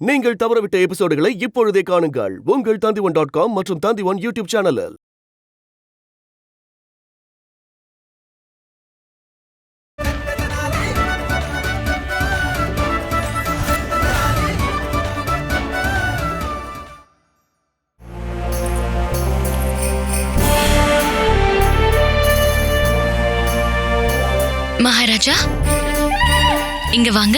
நீங்கள் தவறவிட்ட எபிசோடுகளை இப்பொழுதே காணுங்கள் உங்கள் Tandivan.com மற்றும் Tandivan யூடியூப் சேனலில். மகாராஜா, இங்க வாங்க.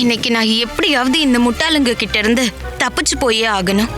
இன்னைக்கு நான் எப்படியாவது இந்த முட்டாளுங்க கிட்ட இருந்து தப்பிச்சு போயே ஆகணும்.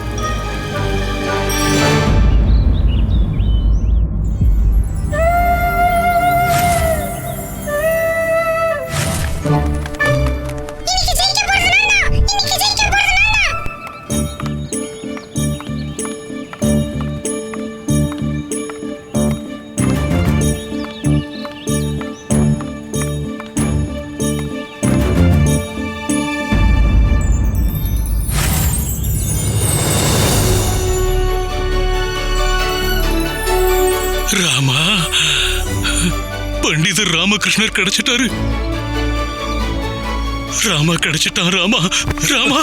ராமா, பண்டிதர் ராமகிருஷ்ணர் கிடைச்சிட்டாரு. ராமா கிடைச்சிட்டான். ராமா, ராமா,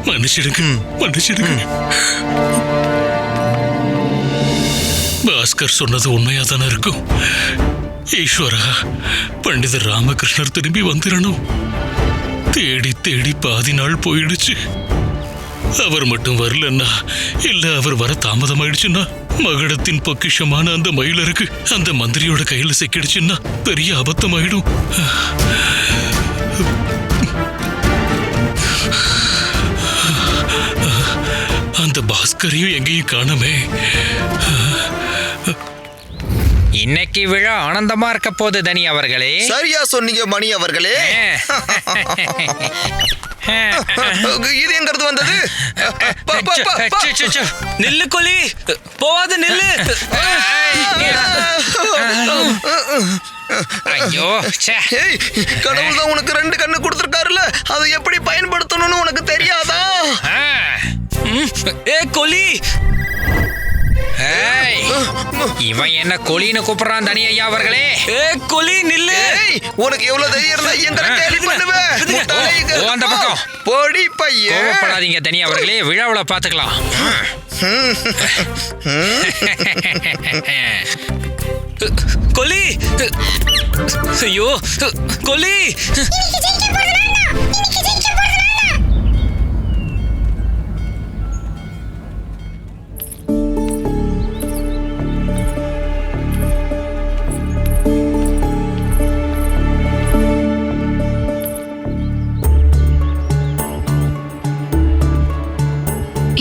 மன்னிச்சிடுங்க, மன்னிச்சிடுங்க. பாஸ்கர் சொன்னது உண்மையா தானே இருக்கும். ஈஸ்வரா, பண்டிதர் ராமகிருஷ்ணர் திரும்பி வந்துடணும். தேடி தேடி பாதி நாள் போயிடுச்சு. அவர் மட்டும் வரலன்னா, இல்ல அவர் வர தாமதமாயிடுச்சுன்னா, மகடத்தின் பொக்கிஷமான அந்த மயிலருக்கு அந்த மந்திரியோட கையில சிக்கிடுச்சுன்னா பெரிய அபத்தமாயிடும். அந்த பாஸ்கரையும் எங்கேயும் காணமே. இன்னைக்கு விழா ஆனந்தமா இருக்க போது தனி அவர்களே. சரியா சொன்னீங்க மணி அவர்களே. இது எங்கிறது வந்தது? நில்லு கொலி, போவாத நில்லு. ஐயோ, கடவுள் தான் உனக்கு 2 கண்ணு கொடுத்திருக்காருல்ல, அதை எப்படி பயன்படுத்தணும்னு உனக்கு தெரியாதா? ஏ கொலி, இவன் என்ன கொலின்னு கூப்பிடுறான் தனி ஐயா அவர்களே. ஏ கொலி நில்லு. உனக்கு எவ்வளவு தைரியம் இருந்தா எங்களை கேலி பண்ணுவேன். அந்த பக்கம் போடி பையன். கோவப்படாதீங்க தனி அவர்களே, விழாவுல பாத்துக்கலாம். கொலி, ஐயோ கொலி.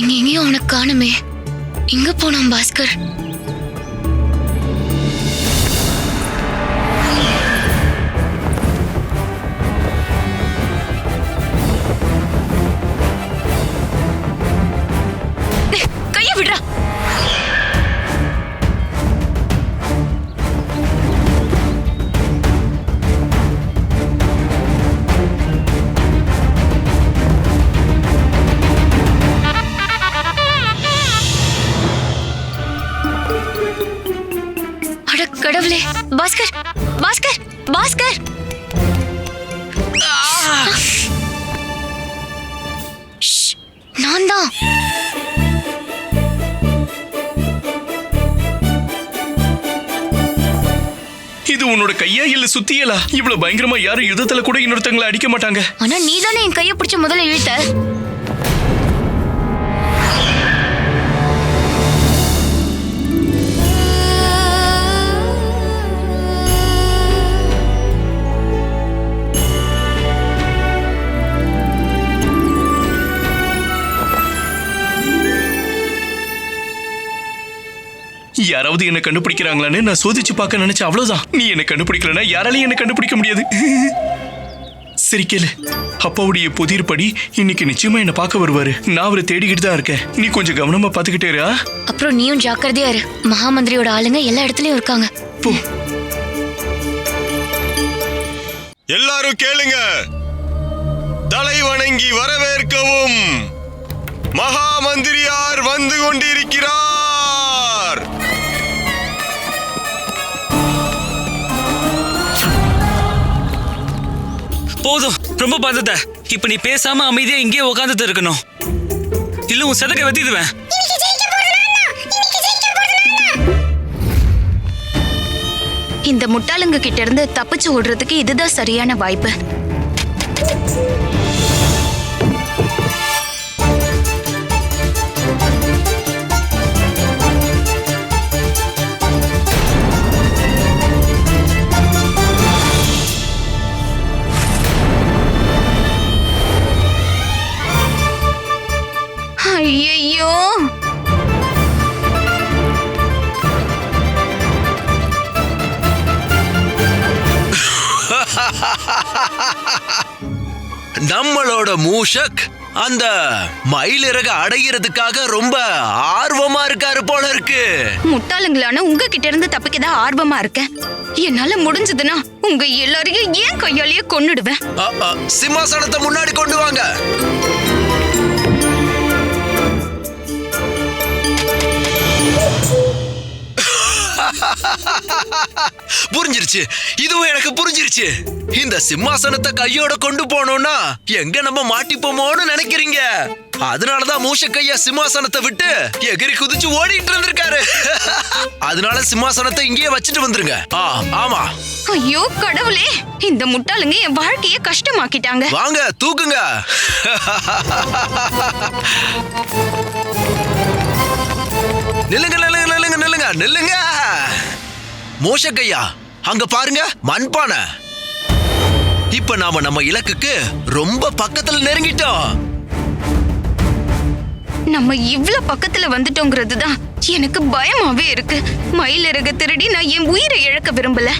இங்க எங்கேயும் அவனை காணுமே. எங்க போனான் பாஸ்கர்? கைய விடுறா. கடவுளே, பாஸ்கர், பாஸ்கர், பாஸ்கர். நான் தான். இது உன்னோட கையா இல்ல சுத்தியலா? இவ்வளவு பயங்கரமா யாரும் யுத்தத்துல கூட இன்னொருத்தங்களை அடிக்க மாட்டாங்க. ஆனா நீ தானே என் கையை பிடிச்ச முதல்ல இழுத்த. யாராவது என்ன கண்டுபிடிக்கிறாங்களான்னு நான் சோதிச்சு பார்க்க நினைச்சேன், அவ்வளவுதான். நீ என்ன கண்டுபிடிக்கலன்னா யாராலையும் என்ன கண்டுபிடிக்க முடியாது. சரி கேளு, அப்பாவுடைய புதிர்படி இன்னைக்கு நிச்சயமா என்ன பார்க்க வருவாரு. நான் அவரை தேடிக்கிட்டு தான் இருக்கேன். நீ கொஞ்சம் கவனமா பாத்துக்கிட்டேரா. அப்புறம் நீயும் ஜாக்கிரதையா இரு. மகாமந்திரியோட ஆளுங்க எல்லா இடத்துலயும் இருக்காங்க. போ. எல்லாரும் கேளுங்க. தலை வணங்கி வரவேற்கவும். மகாமந்திரியார் வந்து கொண்டிருக்கிறார். போதும், ரொம்ப பார்த்துட்ட. இப்ப நீ பேசாம அமைதியா இங்கே உட்காந்துட்டு இருக்கணும். இல்ல உன் சதக்கை வெத்திடுவேன். இந்த முட்டாளுங்க கிட்ட இருந்து தப்பிச்சு ஓடுறதுக்கு இதுதான் சரியான வாய்ப்பு. ஐயோ, நம்மளோட மூஷக் அந்த மயிலிறக அடைகிறதுக்காக ரொம்ப ஆர்வமா இருக்காரு போல இருக்கு. முட்டாளுங்களான உங்ககிட்ட இருந்து தப்பிக்கதான் ஆர்வமா இருக்கேன். என்னால முடிஞ்சதுன்னா உங்க எல்லாரையும் ஏன் கையாலேயே கொன்னுடுவேன். சிம்மாசனத்தை முன்னாடி கொண்டு வாங்க. புரிஞ்சிருச்சு, இதுவும் எனக்கு புரிஞ்சிருச்சு. இந்த சிம்மாசனத்தை கையோட கொண்டு போனோம்னா எங்க நம்ம மாட்டிப்போமோன்னு நினைக்கிறீங்க. அதனாலதான் மூஷக்கையா சிம்மாசனத்தை விட்டு எகிரி குதிச்சு ஓடிட்டு இருந்திருக்காரு. அதனால சிம்மாசனத்தை இங்கேயே வச்சுட்டு வந்துருங்க. ஆமா. ஐயோ கடவுளே, இந்த முட்டாளுங்க என் வாழ்க்கைய கஷ்டமாக்கிட்டாங்க. வாங்க தூக்குங்க. நில்லுங்க நில்லுங்க நில்லுங்க நில்லுங்க நில்லுங்க. மூஷக்கையா அங்க பாருங்க, மண்பானை. இப்ப நாம நம்ம இலக்குக்கு ரொம்ப பக்கத்துல நெருங்கிட்டோம். நம்ம இவ்ளோ பக்கத்துல வந்துட்டோங்கிறதுதான் எனக்கு பயமாவே இருக்கு. மயிலிறக திருடி நான் என் உயிரை இழக்க விரும்பல.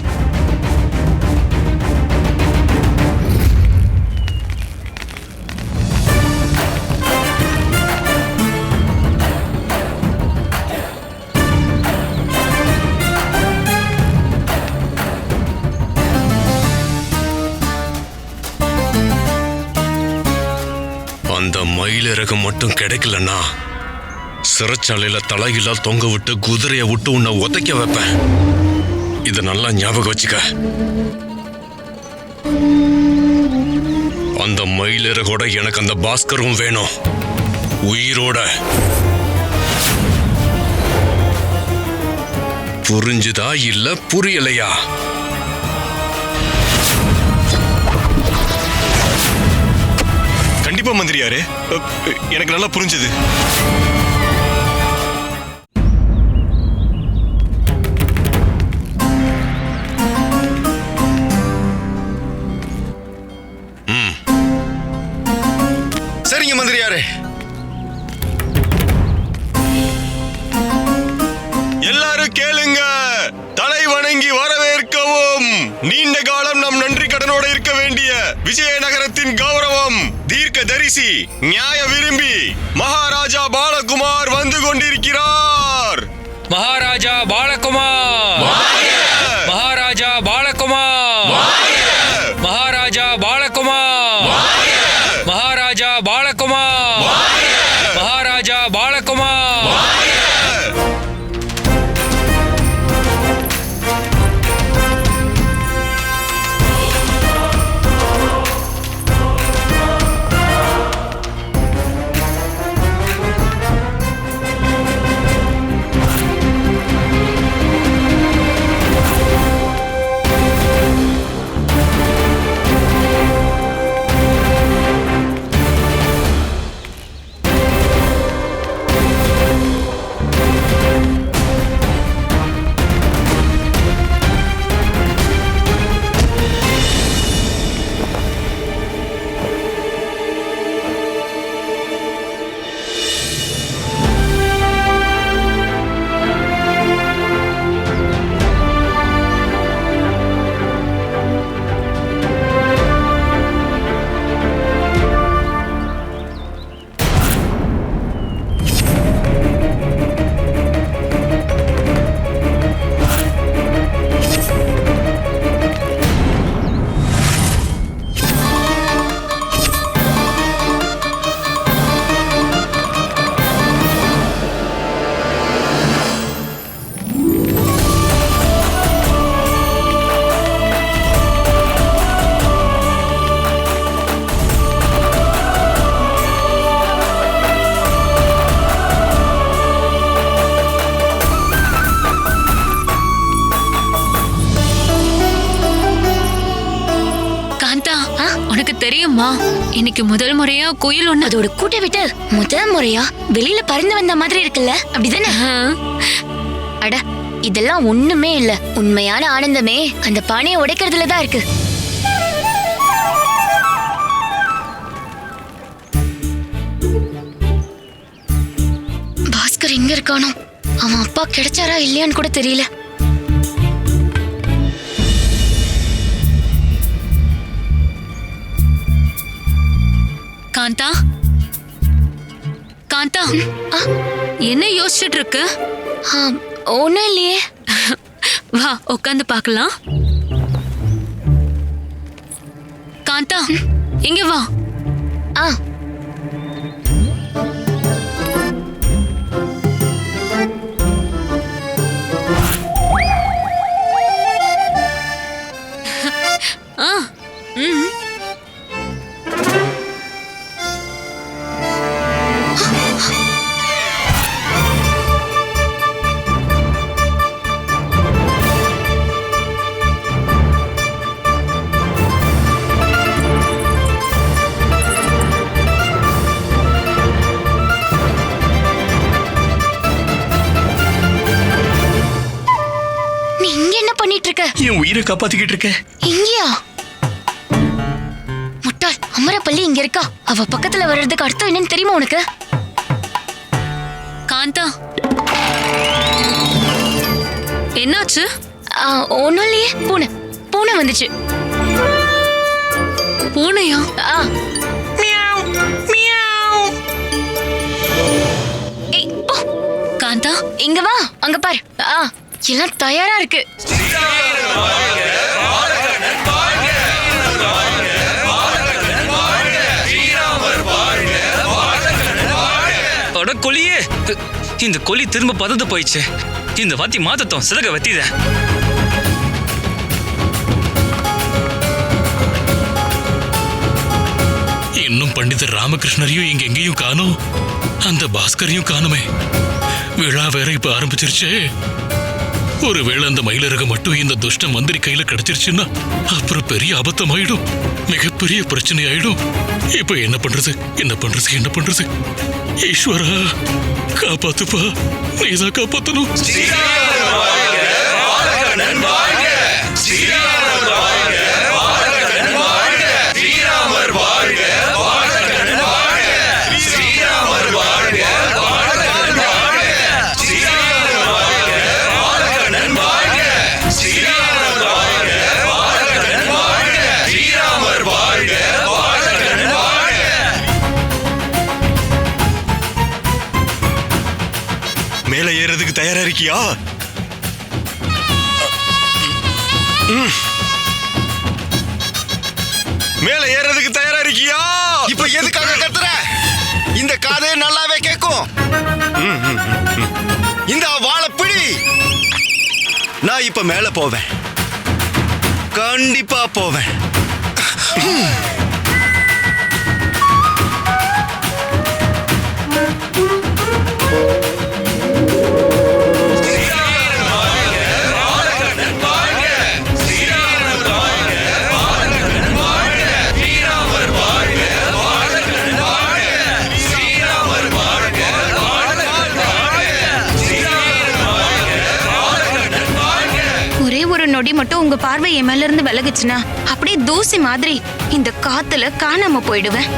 அந்த மயிலிறகு மட்டும் கிடைக்கலன்னா சிறைச்சாலையில தலையில தொங்க விட்டு குதிரையை விட்டு உன்னை உதைக்க வைப்பேன். இத நல்லா ஞாபகம் வச்சுக்க. அந்த மயிலிறகோட எனக்கு அந்த பாஸ்கரும் வேணும், உயிரோட. புரிஞ்சுதா இல்ல புரியலையா? கண்டிப்பா மந்திரியாரே, எனக்கு நல்லா புரிஞ்சுது. சரிங்க மந்திரியாரே. எல்லாரும் கேளுங்க. தலை வணங்கி வரவேற்கவும். நீண்ட காலம் நம் நன்றி கடனோட இருக்க வேண்டிய விஜயநகரத்தின் கௌரவம் தீர்க்க தரிசி நியாய விரும்பி மகாராஜா பாலகுமார் வந்து கொண்டிருக்கிறார். மகாராஜா பாலகுமார், மகாராஜா பாலகுமார், மகாராஜா பாலகுமார், மகாராஜா பாலகுமார், மகாராஜா பாலகுமார். உனக்கு தெரியுமா இன்னைக்கு முதல் முறையா குயில் ஒண்ணு அதோட கூட்டை விட்டு முதல் முறையா வெளியில பறந்து வந்த மாதிரி இருக்குல்ல, அப்படிதானே? அட, இதெல்லாம் ஒண்ணுமே இல்ல. உண்மையான ஆனந்தமே அந்த பானையை உடைக்கிறதுல தான் இருக்கு. பாஸ்கர் எங்க இருக்கானோ? அவன் அப்பா கிடைச்சாரா இல்லையான்னு கூட தெரியல. காந்தா, காந்தா, என்ன யோசிச்சுட்டு இருக்க? ஒண்ணும் இல்லையே. வா உட்காந்து பார்க்கலாம். காந்தா, இங்க வா. ஆ, ஆ, ம். நீ இங்க என்ன பண்ணிட்டு இருக்க? என் உயிரை காப்பாத்திக்கிட்டு இருக்க. இங்கயா? முட்டாள், அமரப்பள்ளி இங்க இருக்கா. அவ பக்கத்துல வர்றதுக்கு அர்த்தம் என்னன்னு தெரியுமா உனக்கு? காந்தா, என்னாச்சு? ஒண்ணும் இல்லையே. பூனை பூனை வந்துச்சு. பூனையா? ஏய், போ. காந்தா, இங்க வா, அங்க பாரு. எல்லாம் தயாரா இருக்கு. அட கொலியே, இந்த கொலி திரும்ப பதந்து போயிடுச்சு. இந்த வாத்தி மாத்தத்தோம் சிதக வத்தித. இன்னும் பண்டிதர் ராமகிருஷ்ணரையும் இங்க எங்கேயும் காணோம். அந்த பாஸ்கரையும் காணுமே. விழா வேற இப்ப ஆரம்பிச்சிருச்சே. ஒருவேளை அந்த மயிலரக மட்டும் இந்த துஷ்ட மந்திரி கையில கிடைச்சிருச்சுன்னா அப்புறம் பெரிய அபத்தமாயிடும். மிகப்பெரிய பிரச்சனை ஆயிடும். இப்ப என்ன பண்றது, என்ன பண்றது, என்ன பண்றது? ஈஸ்வரா, காப்பாத்துப்பா, நீதான் காப்பாத்தணும். மேல ஏறதுக்கு தயாரா இருக்கியா? மேல ஏறதுக்கு தயாரா இருக்கியா? இப்ப எதுக்காக கத்துற? இந்த காதை நல்லாவே கேட்கும். இந்த வாழை பிடி. நான் இப்ப மேல போவேன். கண்டிப்பா போவேன். நொடி மட்டும் உங்க பார்வை என் மேல இருந்து விலகுச்சுன்னா அப்படியே தூசி மாதிரி இந்த காத்துல காணாம போயிடுவேன்.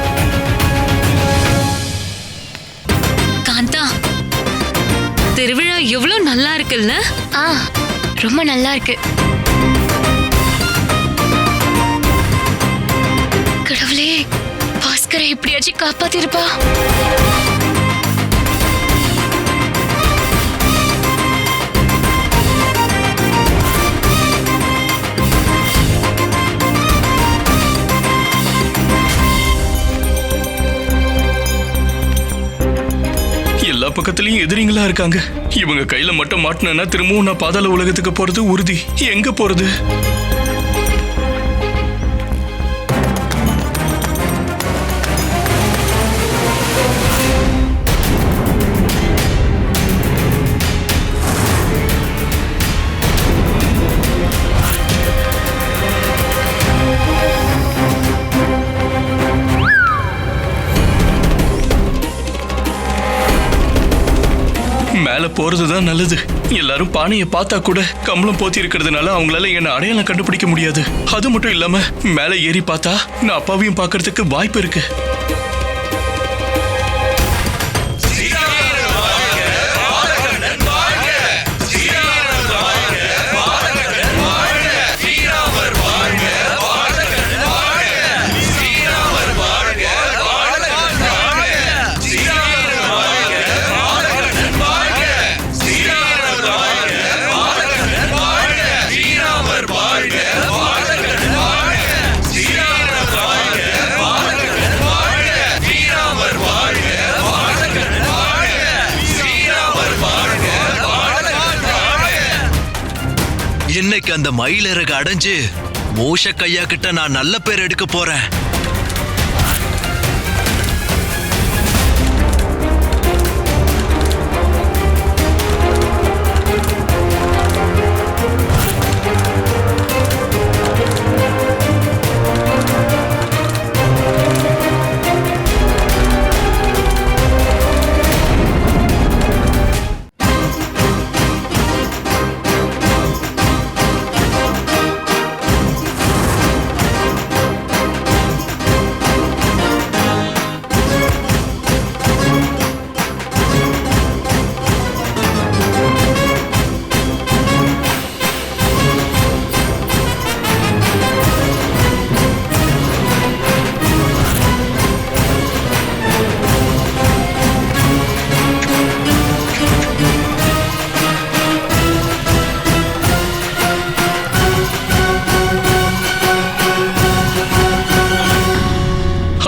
காந்தா, திருவிழா எவ்வளவு நல்லா இருக்குல்ல? ரொம்ப நல்லா இருக்கு. கடவுளே, பாஸ்கரை எப்படியாச்சும் காப்பாத்திருப்பா. எல்லா பக்கத்துலயும் எதிரிங்களா இருக்காங்க. இவங்க கையில மட்டும் மாட்டினா திரும்பவும் நான் பாதாள உலகத்துக்கு போறது உறுதி. எங்க போறது? மேல போறதுதான் நல்லது. எல்லாரும் பானையை பார்த்தா கூட கம்பளம் போத்தி இருக்கிறதுனால அவங்களால என்ன அடையாளம் கண்டுபிடிக்க முடியாது. அது மட்டும் இல்லாம மேல ஏறி பார்த்தா நான் அப்பாவையும் பார்க்கறதுக்கு வாய்ப்பு இருக்கு. இன்னைக்கு அந்த மயிலிறகு அடைஞ்சு மூஷக்கையா கிட்ட நான் நல்ல பேர் எடுக்க போறேன்.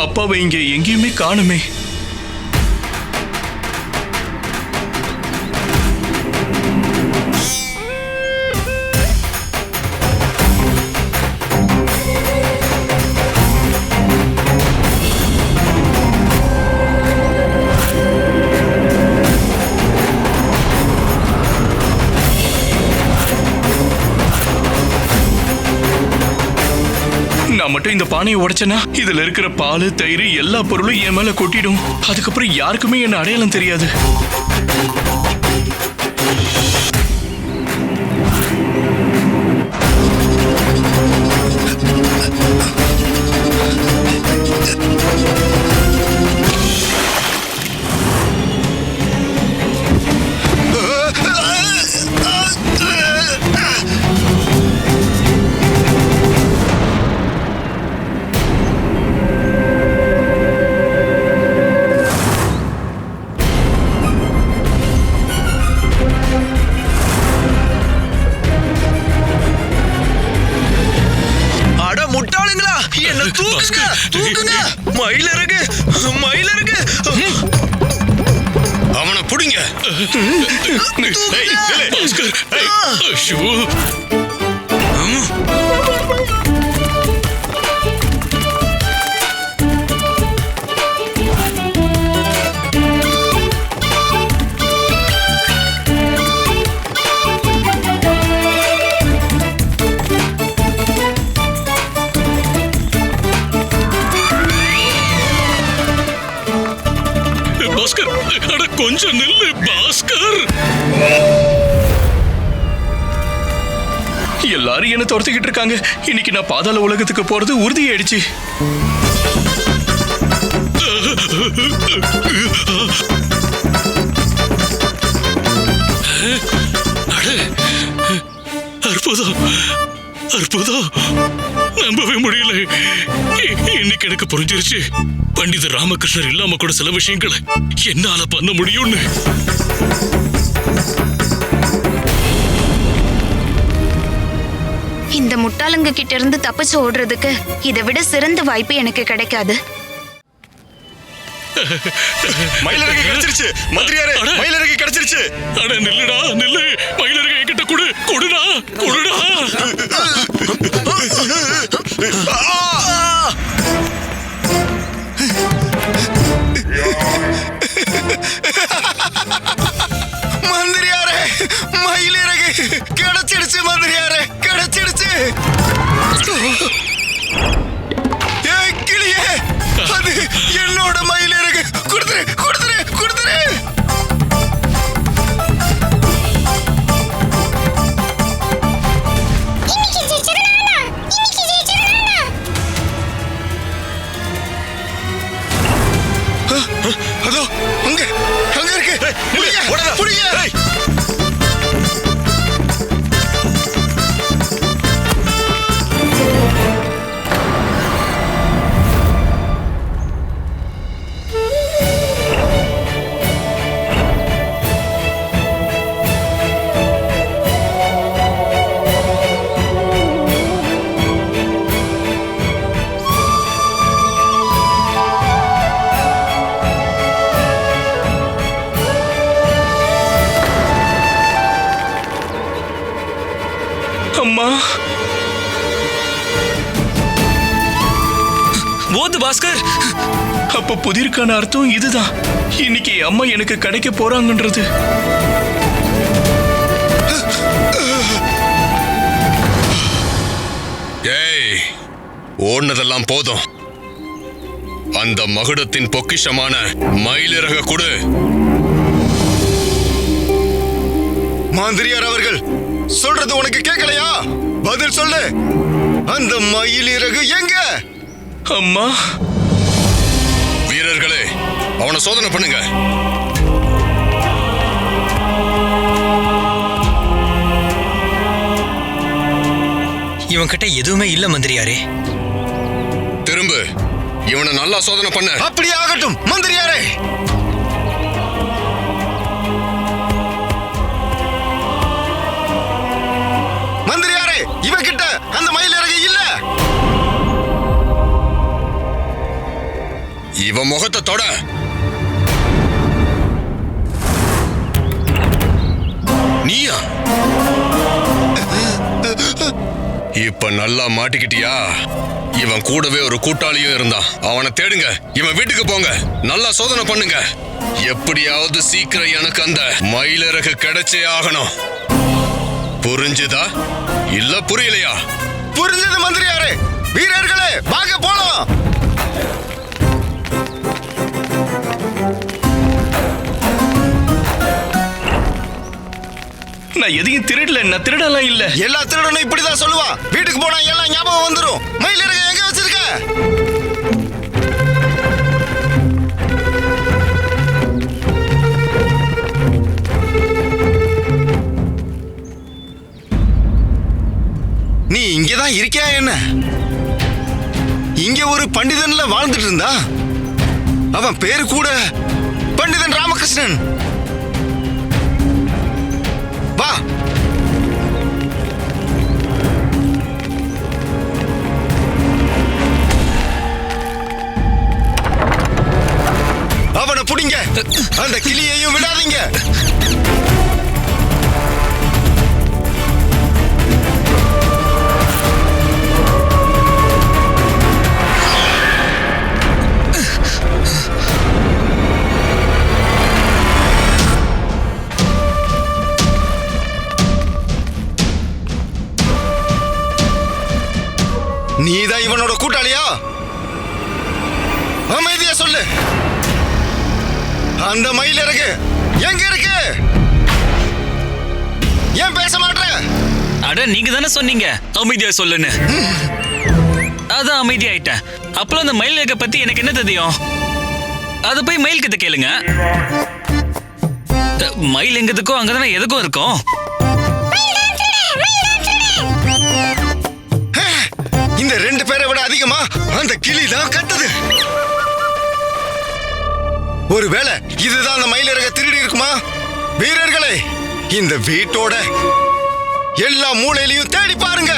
அப்பாவை இங்க எங்கேயுமே காணுமே. நான் மட்டும் இந்த பானையை உடைச்சேன்னா இதுல இருக்கிற பால், தயிர் எல்லா பொருளும் என் மேல கொட்டிடும். அதுக்கப்புறம் யாருக்குமே என்ன அடையாளம் தெரியாது. மயிலிறகு, மயிலிறகு, அவனை புடிங்க. கொஞ்சம் நில்லு பாஸ்கர். எல்லாரும் என்ன துரத்திக்கிட்டு இருக்காங்க. இன்னைக்கு நான் பாதாள உலகத்துக்கு போறது உறுதியாயிடுச்சு. அற்புதம், அற்புதம், நம்பவே முடியல. இன்னைக்கு எனக்கு புரிஞ்சிருச்சு, பண்டிதர் ராமகிருஷ்ணர் இல்லாம கூட சில விஷயங்களை என்னால பண்ண முடியும்னு. இந்த முட்டாளுங்க கிட்ட இருந்து தப்பிச்சு ஓடுறதுக்கு இதை விட சிறந்த வாய்ப்பு எனக்கு கிடைக்காது. மயிலிறகு கிடைச்சிருச்சு மந்திரியாரே, மயிலிறகு கிடைச்சிருச்சு. அட நில்லுடா, நில்லு. மயிலிறகு என்கிட்ட கொடு, கொடுடா, கொடுடா. மந்திரியாரே, மயிலிறகு கிடைச்சிடுச்சு. மந்திரியாரே, கிடைச்சிடுச்சு. கிளியே, அது என்னோட மயிலிறகு. கொடுத்துரு, கொடுத்துரு, கொடுத்துரு. போது பாஸ்கர். அப்ப புதிருக்கான அர்த்தம் இதுதான். இன்னைக்கு அம்மா எனக்கு கிடைக்க போறாங்கன்றது. ஏய், ஓடுனதெல்லாம் போதும். அந்த மகுடத்தின் பொக்கிஷமான மயிலிறக கொடு. மாந்திரியார் அவர்கள் சொல்றது உனக்கு கேட்கலையா? பதில் சொல்லு. அந்த மயிலிறகு எங்க? அம்மா, வீரர்களே, அவனை சோதனை பண்ணுங்க. இவன் கிட்ட எதுவுமே இல்ல மந்திரியாரே. திரும்ப இவனை நல்லா சோதனை பண்ண. அப்படியே ஆகட்டும் மந்திரியாரே. மந்திரியாரே, இவன் கிட்ட அந்த மயிலிறகு இல்ல. இவன் முகத்தை தொட. நீயா? இப்ப நல்லா மாட்டிக்கிட்டியா? இவன் கூடவே ஒரு கூட்டாளியும் இருந்தான். அவனை தேடுங்க. இவன் வீட்டுக்கு போங்க. நல்லா சோதனை பண்ணுங்க. எப்படியாவது சீக்கிரம் எனக்கு அந்த மயிலிறகு கிடைச்சே ஆகணும். புரிஞ்சுதா இல்ல புரியலையா? புரிஞ்சது மந்திரியாரே. வீரர்களே, வாங்க போலாம். நான் எதையும் திருடல. நான் திருடலாம் இல்ல. எல்லா திருடனும் இப்படிதான் சொல்லுவான். வீட்டுக்கு போனா எல்லாம் ஞாபகம் வந்துரும். மயிலிறகு எங்க வச்சிருக்க? நீ இங்கதான் இருக்கியா என்ன? இங்க ஒரு பண்டிதன்ல வாழ்ந்துட்டு இருந்தா. அவன் பேரு கூட பண்டிதன் ராமகிருஷ்ணன். வா. அவனை புடிங்க. அந்த கிளியையும் விடாதீங்க. நீதான் இவனோட கூட்டாளியா? அமைதியா சொல்லு. அந்த மயிலிறகு எங்க இருக்கு? ஏன் பேச மாட்ற? அட, நீங்க தானே சொன்னீங்க அமைதியா சொல்லுன்னு. அதான் அமைதியாயிட்டேன். அப்புறம் அந்த மயில் இறக பத்தி எனக்கு என்ன தெரியும்? அத போய் மயில் கிட்ட கேளுங்க. மயில் எங்கதுக்கும் அங்கதானே எதுக்கும் இருக்கும். இந்த ரெண்டு பேரை விட அதிகமா அந்த கிளி தான் கத்துது. ஒருவேளை இதுதான் அந்த மயிலிறக திருடி இருக்குமா? வீரர்களே, இந்த வீட்டோட எல்லா மூலையிலையும் தேடி பாருங்க.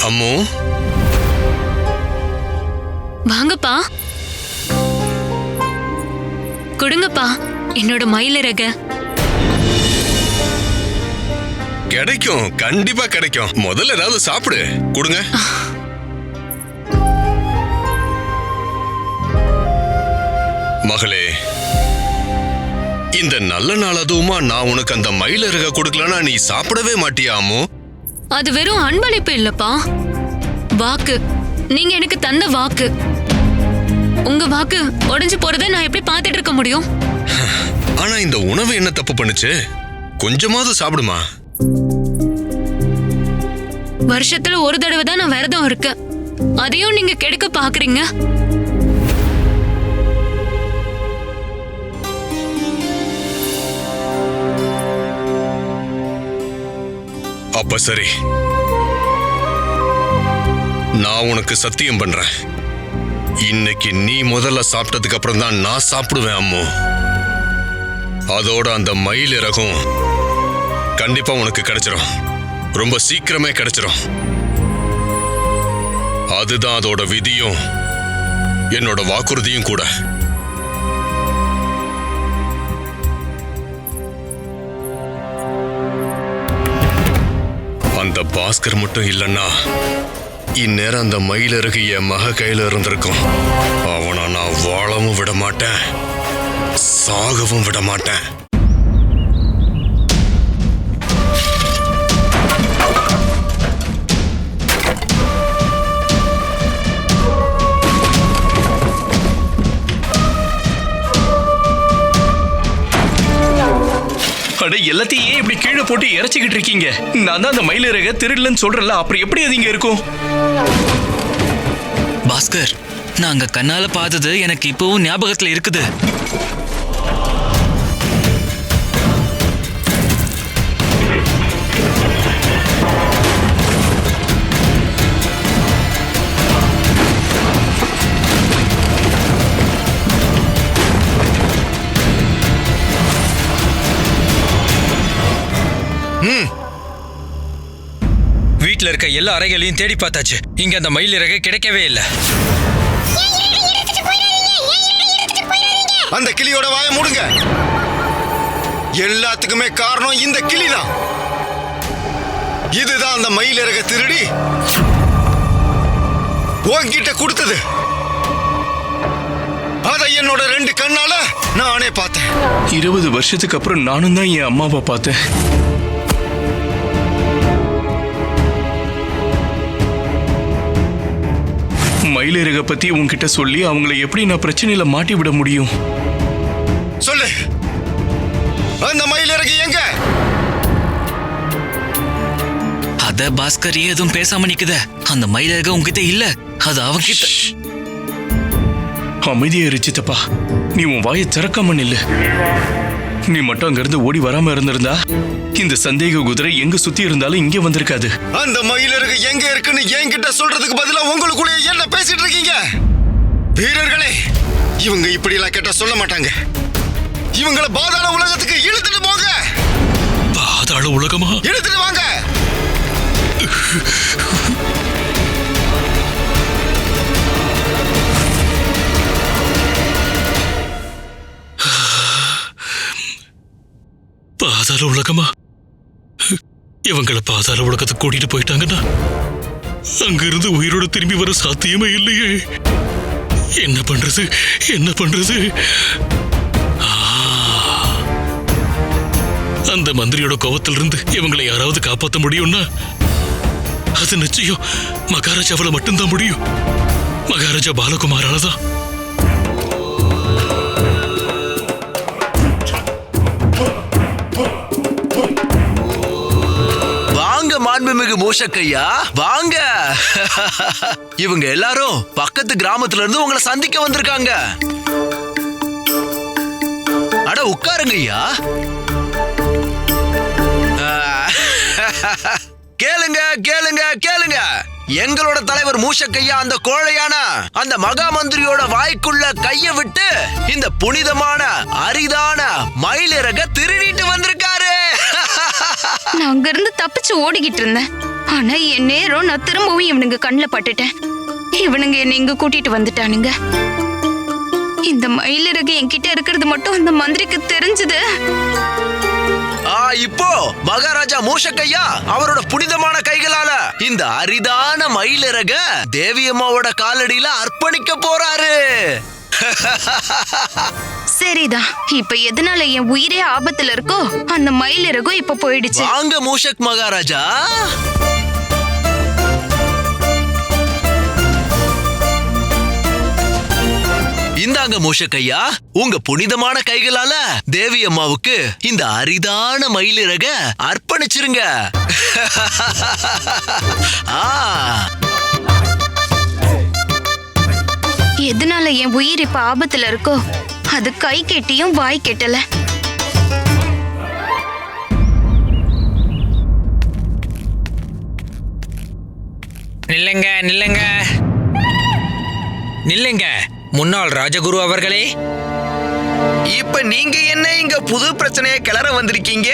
அம்மு, வாங்கப்பா, கொடுங்கப்பா என்னோட மயிலிறக. கிடைக்கும், கண்டிப்பா கிடைக்கும். முதல்ல ஏதாவது சாப்பிடு. கொடுங்க. மகளே, இந்த நல்ல நாள் அதுவுமா நான் உனக்கு அந்த மயிலிறக கொடுக்கலன்னா நீ சாப்பிடவே மாட்டியா அம்மு? அது வெறும் அன்பளிப்பு இல்லப்பா, வாக்கு. நீங்க எனக்கு தந்த வாக்கு. உங்க வாக்கு உடைஞ்சு போறதை நான் எப்படி பார்த்துட்டு இருக்க முடியும்? ஆனா இந்த உணவு என்ன தப்பு பண்ணுச்சு? கொஞ்சமாவது சாப்பிடுமா. வருஷத்துல ஒரு தடவை தான் நான் விரதம் இருக்கேன். அதையும் நீங்க கெடுக்க பாக்குறீங்க. அப்ப சரி, நான் உனக்கு சத்தியம் பண்றேன், இன்னைக்கு நீ முதல்ல சாப்பிட்டதுக்கு அப்புறம் தான் நான் சாப்பிடுவேன் அம்மு. அதோட அந்த மயில் இறகும் கண்டிப்பா உனக்கு கிடைச்சிரும், ரொம்ப சீக்கிரமே கிடைச்சிரும். அதுதான் அதோட விதியும் என்னோட வாக்குறுதியும் கூட. அந்த பாஸ்கர் மட்டும் இல்லைன்னா இந்நேரம் அந்த மயிலிறகு என் மக கையில இருந்திருக்கும். அவனை நான் வாழவும் விட மாட்டேன், சாகவும் விட மாட்டேன். அட, எல்லாத்தையும் ஏன் இப்படி கீழே போட்டு இறைச்சிக்கிட்டு இருக்கீங்க? நான் தான் அந்த மயிலிறக திருடலன்னு சொல்றேன்ல, அப்புறம் எப்படி அது இங்க இருக்கும்? பாஸ்கர், நான் அங்க கண்ணால பார்த்தது எனக்கு இப்பவும் ஞாபகத்துல இருக்குது. வீட்ல இருக்க எல்லா அறைகளையும் தேடி பார்த்தாச்சு, இங்க அந்த மயில் இறகு கிடைக்கவே இல்லை. அந்த கிளியோட வாயை மூடுங்க. எல்லாத்துக்குமே காரணம் இந்த கிளிதான். இதுதான் அந்த மயில் இறக திருடி உன்கிட்ட கொடுத்தது. அதை என்னோட 2 கண்ணால நானே பார்த்தேன். 20 வருஷத்துக்கு அப்புறம் நானும் தான் என் அம்மாவை பார்த்தேன். மயிலிறக பத்தி உன்கிட்ட சொல்லி அவங்கள எப்படி நான் பிரச்சனையில மாட்டி விட முடியும்? சொல்லு, அந்த மயிலிறகு எங்க? அத பாஸ்கர் எதுவும் பேசாம நிக்குத. அந்த மயிலிறகு உன்கிட்ட இல்ல, அது அவங்கிட்ட. அமைதியா இருச்சித்தப்பா, நீ உன் வாயை திறக்காம நில்லு. நீ மட்டும் அங்கிருந்து ஓடி வராம இருந்திருந்தா இந்த சந்தேக குதிரை எங்க சுத்தி இருந்தாலும் இங்க வந்திருக்காது. அந்த மயிலிறகு எங்க இருக்குன்னு என்கிட்ட சொல்றதுக்கு பதிலா உங்களுக்குள்ளே என்ன பேசிட்டு இருக்கீங்க? வீரர்களே, இவங்க இப்படி எல்லாம் கேட்டா சொல்ல மாட்டாங்க. இவங்களை பாதாள உலகத்துக்கு இழுத்துட்டு போங்க. பாதாள உலகமா? இழுத்துட்டு வாங்க. பாதாள உலகமா? இவங்களை பாதாள உலகத்துக்கு கூட்டிட்டு போயிட்டாங்கன்னா அங்கிருந்து உயிரோட திரும்பி வர சாத்தியமே இல்லையே. என்ன பண்றது, என்ன பண்றது? அந்த மந்திரியோட கோவத்திலிருந்து இவங்களை யாராவது காப்பாற்ற முடியும்னா அது நிச்சயம் மகாராஜாவால மட்டும்தான் முடியும். மகாராஜா பாலகுமாரால தான். மாண்புமிகு மூஷக்கையா, வாங்க. இவங்க எல்லாரும் பக்கத்து கிராமத்துல இருந்து உங்களை சந்திக்க வந்திருக்காங்க. அட, உட்காருங்க ஐயா. கேளுங்க கேளுங்க கேளுங்க. எங்களோட தலைவர் மூஷக்கையா அந்த கோழையான அந்த மகா மந்திரியோட வாய்க்குள்ள கைய விட்டு இந்த புனிதமான அரிதான மயிலிறக திருடிட்டு வந்திருக்காரு. நான் அங்க இருந்து தப்பிச்சு ஓடிக்கிட்டு இருந்தேன். ஆனா என் நேரம் நான் திரும்பவும் இவனுங்க கண்ணுல பட்டுட்டேன். இவனுங்க என்னை இங்க கூட்டிட்டு வந்துட்டானுங்க. இந்த மயிலிறகு என்கிட்ட இருக்கிறது மட்டும் அந்த மந்திரிக்கு தெரிஞ்சது. இப்போ மகாராஜா மூஷக்கையா அவரோட புனிதமான கைகளால இந்த அரிதான மயிலிறக தேவியம்மாவோட காலடியில அர்ப்பணிக்க போறாரு. சரிதான், இப்ப எதனால என் உயிரே ஆபத்துல இருக்கோ அந்த மயிலிறகும் இப்ப போயிடுச்சு. வாங்க மூஷக் மகாராஜா. இந்தாங்க மூஷக்கையா, உங்க புனிதமான கைகளால தேவி அம்மாவுக்கு இந்த அரிதான மயிலிறக அர்ப்பணிச்சிருங்க. எதனால என் உயிர் இப்ப ஆபத்துல இருக்கோ அது கை கெட்டியும் வாய் கெட்டல. நில்லுங்க நில்லுங்க நில்லுங்க முன்னாள் ராஜகுரு அவர்களே. இப்ப நீங்க என்ன இங்க புது பிரச்சனையை கிளற வந்திருக்கீங்க?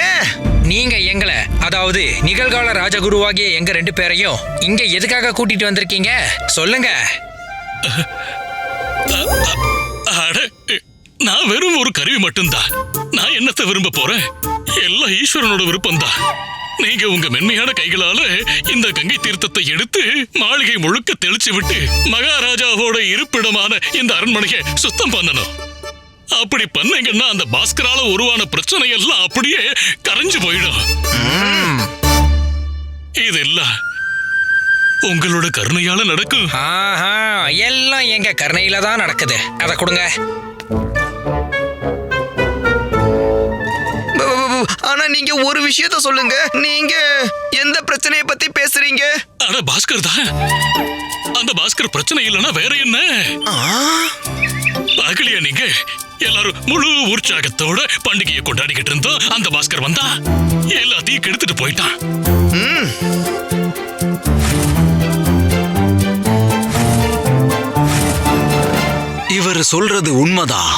நீங்க எங்களை, அதாவது நிகழ்கால ராஜகுருவாகிய எங்க 2 பேரையும் இங்க எதுக்காக கூட்டிட்டு வந்திருக்கீங்க சொல்லுங்க. அட, நான் வெறும் ஒரு கருவி மட்டும்தான். நான் என்னத்தை விரும்ப போறேன்? எல்லாம் ஈஸ்வரனோட விருப்பம்தான். நீங்க உங்க மென்மையான கைகளால இந்த கங்கை தீர்த்தத்தை எடுத்து மாளிகை முழுக்க தெளிச்சு விட்டு மகாராஜாவோட இருப்பிடமான இந்த அரண்மனையை சுத்தம் பண்ணணும். அப்படி பண்ணீங்கன்னா அந்த பாஸ்கரால உருவான பிரச்சனை எல்லாம் அப்படியே கரைஞ்சு போயிடும். இதெல்லாம் உங்களோட கருணையால நடக்கும். எல்லாம் எங்க கருணையில தான் நடக்குது. அதை கொடுங்க. ஆனா நீங்க ஒரு விஷயத்த சொல்லுங்க, நீங்க எந்த பிரச்சனையை பத்தி பேசுறீங்க? அட பாஸ்கர் தான். அந்த பாஸ்கர் பிரச்சனை இல்லைன்னா வேற என்ன? பாக்கலையா நீங்க? எல்லாரும் முழு உற்சாகத்தோட பண்டிகையை கொண்டாடிக்கிட்டு இருந்தோம். அந்த பாஸ்கர் வந்தா எல்லாத்தையும் கெடுத்துட்டு போயிட்டான். இவர் சொல்றது உண்மைதான்.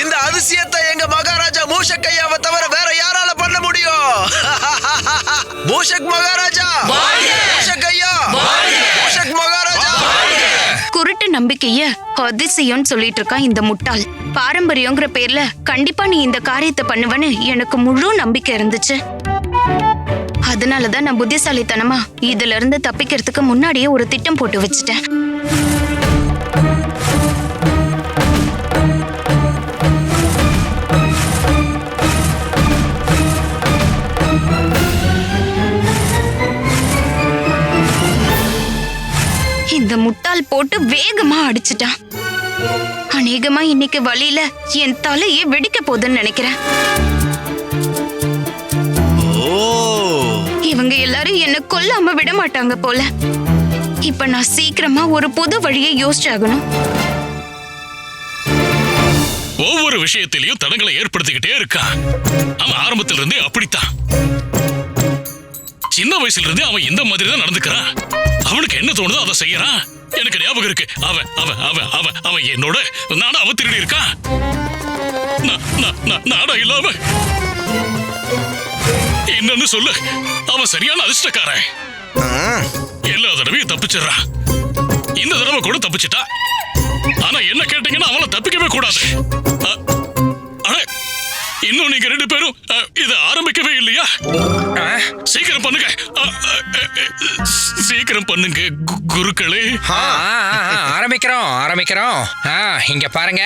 இந்த அதிசயத்தை எங்க மகாராஜா மூஷக் ஐயாவை தவிர வேற யாரால பண்ண முடியும்? மூஷக் மகாராஜா, மூஷக் ஐயா, மூஷக் மகாராஜா. குருட்டு நம்பிக்கைய அதிசயம்னு சொல்லிட்டு இருக்கான் இந்த முட்டாள். பாரம்பரியங்கிற பேர்ல கண்டிப்பா நீ இந்த காரியத்தை பண்ணுவன்னு எனக்கு முழு நம்பிக்கை இருந்துச்சு. அதனாலதான் நான் புத்திசாலித்தனமா இதுல இருந்து தப்பிக்கிறதுக்கு முன்னாடியே ஒரு திட்டம் போட்டு வச்சுட்டேன். இந்த முட்டாள் போட்டு வேகமா அடிச்சிட்டான். அநேகமா இன்னைக்கு வழியில என் தலையே வெடிக்க போகுதுன்னு நினைக்கிறேன். இவங்க எல்லாரும் என்ன கொல்லாம விட மாட்டாங்க போல. இப்ப நான் சீக்கிரமா ஒரு புது வழியை யோசிச்சாகணும். ஒவ்வொரு விஷயத்திலையும் தடங்களை ஏற்படுத்திக்கிட்டே இருக்கான். அவன் ஆரம்பத்துல இருந்தே அப்படித்தான். சின்ன வயசுல இருந்தே அவன் இந்த மாதிரி தான் நடந்துக்கிறான். அவனுக்கு என்ன தோணுதோ அதை செய்யறான். எனக்கு ஞாபகம் இருக்கு. அவன் அவன் அவன் அவன் அவன் என்னோட நாடா அவன் திருடி இருக்கான். நாடா இல்லாம என்னன்னு சொல்லு. அவன் சரியான அதிர்ஷ்டக்காரன். எல்லா தடவையும் தப்பிச்சிடறான். இந்த தடவை கூட தப்பிச்சிட்டா. ஆனா என்ன கேட்டீங்கன்னா அவளை தப்பிக்கவே கூடாது. இன்னும் நீங்க 2 பேரும் இத ஆரம்பிக்கவே இல்லையா? சீக்கிரம் பண்ணுங்க, சீக்கிரம் பண்ணுங்க குருக்களே. ஆரம்பிக்கிறோம் ஆரம்பிக்கிறோம். இங்க பாருங்க.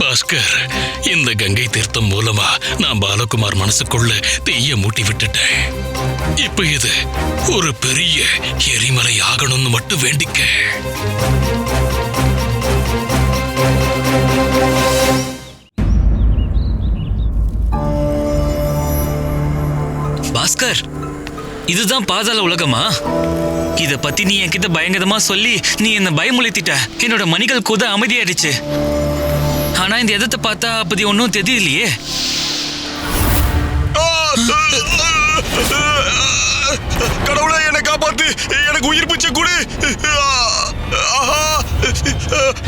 பாஸ்கர், இந்த கங்கை தீர்த்தம் மூலமா நான் பாலகுமார் மனசுக்குள்ள தீய மூட்டி விட்டுட்டேன். இப்ப இது ஒரு பெரிய எரிமலை ஆகணும்னு மட்டும் வேண்டிக்க. பாஸ்கர், இதுதான் பாதாள உலகமா? இத பத்தி நீ என்கிட்ட பயங்கரமா சொல்லி நீ என்ன பயமுலைத்திட்ட. என்னோட மணிகள் கூட அமைதியாயிடுச்சு. ஆனா இந்த எதத்தை பார்த்தா அப்படி ஒன்னும் தெரியலையே. கடவுளே, என்னை காப்பாத்து, எனக்கு உயிர் பிச்சை கொடு.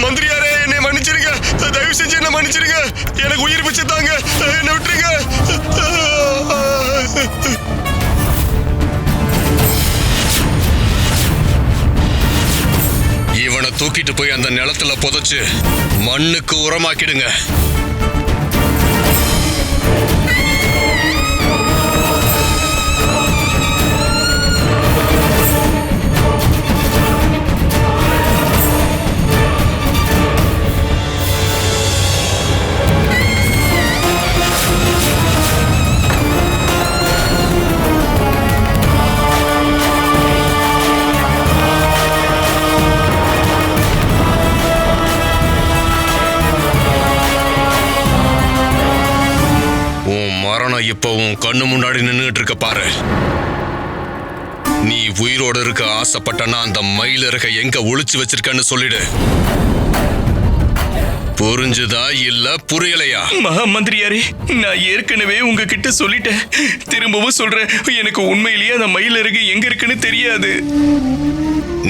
மந்திரியாரே, என்னை மன்னிச்சிருங்க, தயவு செஞ்சு என்ன மன்னிச்சிருங்க, எனக்கு உயிர் பிச்சை தாங்க, என்ன விட்டுருங்க. இவனை தூக்கிட்டு போய் அந்த நிலத்துல புதைச்சு மண்ணுக்கு உரமாக்கிடுங்க. நான் இப்போ உன் கண்ணு முன்னாடி நின்னுட்டு இருக்க பாரு. நீ உயிரோட இருக்க ஆசைப்பட்டனா அந்த மயிலிறக எங்க ஒளிச்சு வச்சிருக்கன்னு சொல்லிடு. புரிஞ்சுதா இல்ல புரியலையா? மகா மந்திரியாரே, நான் ஏற்கனவே உங்ககிட்ட சொல்லிட்டேன். திரும்பவும் சொல்றேன், எனக்கு உண்மையிலேயே அந்த மயிலிறகு எங்க இருக்குன்னு தெரியாது.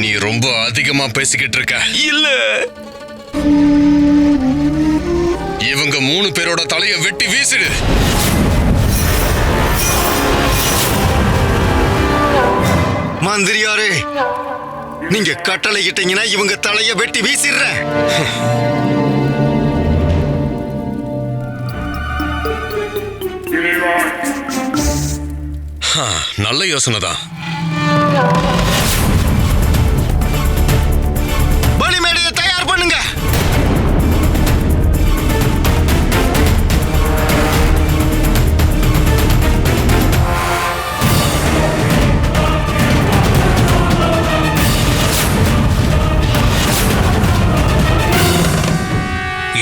நீ ரொம்ப அதிகமா பேசிக்கிட்டு இருக்க. இல்ல, இவங்க 3 பேரோட தலைய வெட்டி வீசிடு. மந்திரியாரே, நீங்க கட்டளை இட்டீங்கன்னா இவங்க தலைய வெட்டி வீசிடுறேன். நல்ல யோசனை தான். பலிமேடையை தயார் பண்ணுங்க.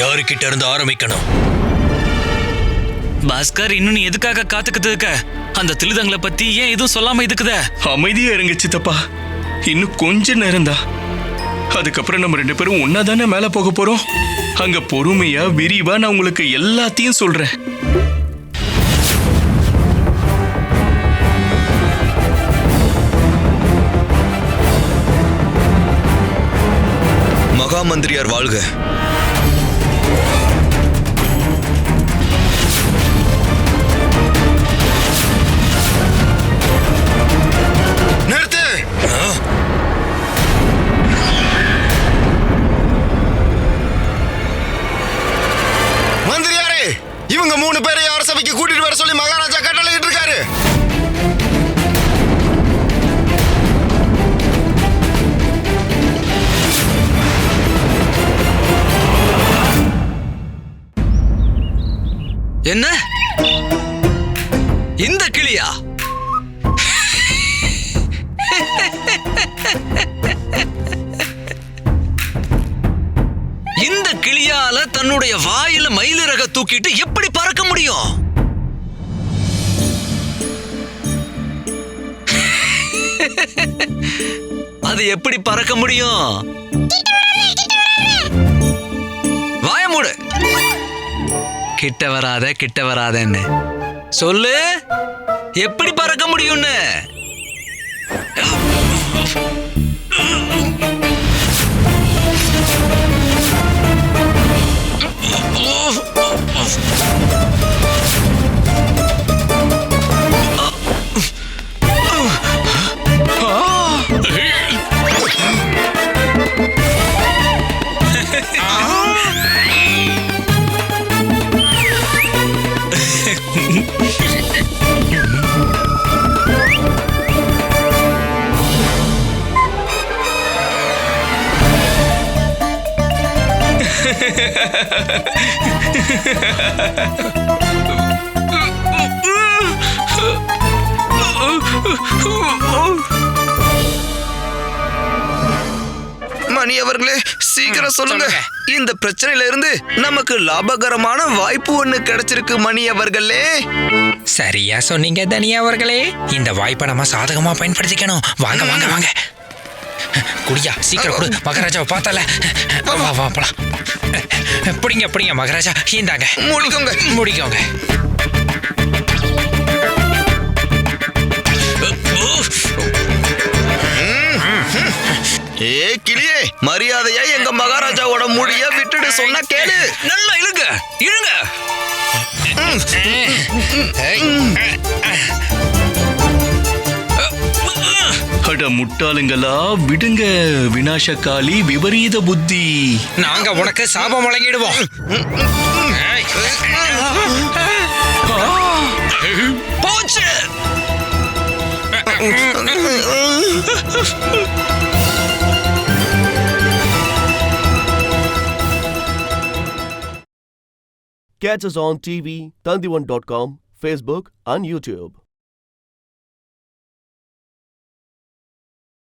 யாருக்கிட்ட இருந்து ஆரம்பிக்கணும்? பாஸ்கர், இன்னும் நீ எதுக்காக காத்துக்கிட்டு இருக்க? அந்த திலுதங்களை பத்தி ஏன் எதுவும் சொல்லாம இருக்குத? அமைதியா இருங்க சித்தப்பா. இன்னும் கொஞ்ச நேரம்தான். அதுக்கப்புறம் நம்ம 2 பேரும் ஒன்னா தானே மேல போக போறோம். அங்க பொறுமையா விரிவா நான் உங்களுக்கு எல்லாத்தையும் சொல்றேன். மகா மந்திரியார் வாழ்க. நிறுத்து. மந்திரியாரே, இவங்க 3 பேரை அரசவைக்கு கூட்டிட்டு வர சொல்லி மகாராஜா கட்டளையிட்டு இருக்காரு. என்ன இந்த கிளியா? இந்த கிளியால தன்னுடைய வாயில மயிலிறக தூக்கிட்டு எப்படி பறக்க முடியும்? அது எப்படி பறக்க முடியும்? வாய மூடு. கிட்ட வராதன்னு சொல்லு. எப்படி பறக்க முடியும்னு? மணி அவர்களே, சீக்கிரம் சொல்லுங்க. இந்த பிரச்சனையில இருந்து நமக்கு லாபகரமான வாய்ப்பு ஒண்ணு கிடைச்சிருக்கு மணி அவர்களே. சரியா சொன்னீங்க தனியா அவர்களே. இந்த வாய்ப்பை நம்ம சாதகமா பயன்படுத்திக்கணும். வாங்க வாங்க வாங்க, குடியா, சீக்கிரம் குடு. மகாராஜாவை பார்த்தால. வா வா போலாம். பிடிங்க பிடிங்க மகாராஜா, இந்தாங்க. முடிக்கோங்க முடிக்கோங்க. ஏ கிளியே, மரியாதையா எங்க மகாராஜாவோட முடிய விட்டுட்டு சொன்னா கேளு. நல்லா இழுங்க இழுங்க. அட முட்டாளுங்களா, விடுங்க. விநாசகாலி விபரீத புத்தி. நாங்க உனக்கு சாபம் வழங்கிடுவோம். போச்சு. Catch us on TV, Tandivan.com, Facebook and YouTube.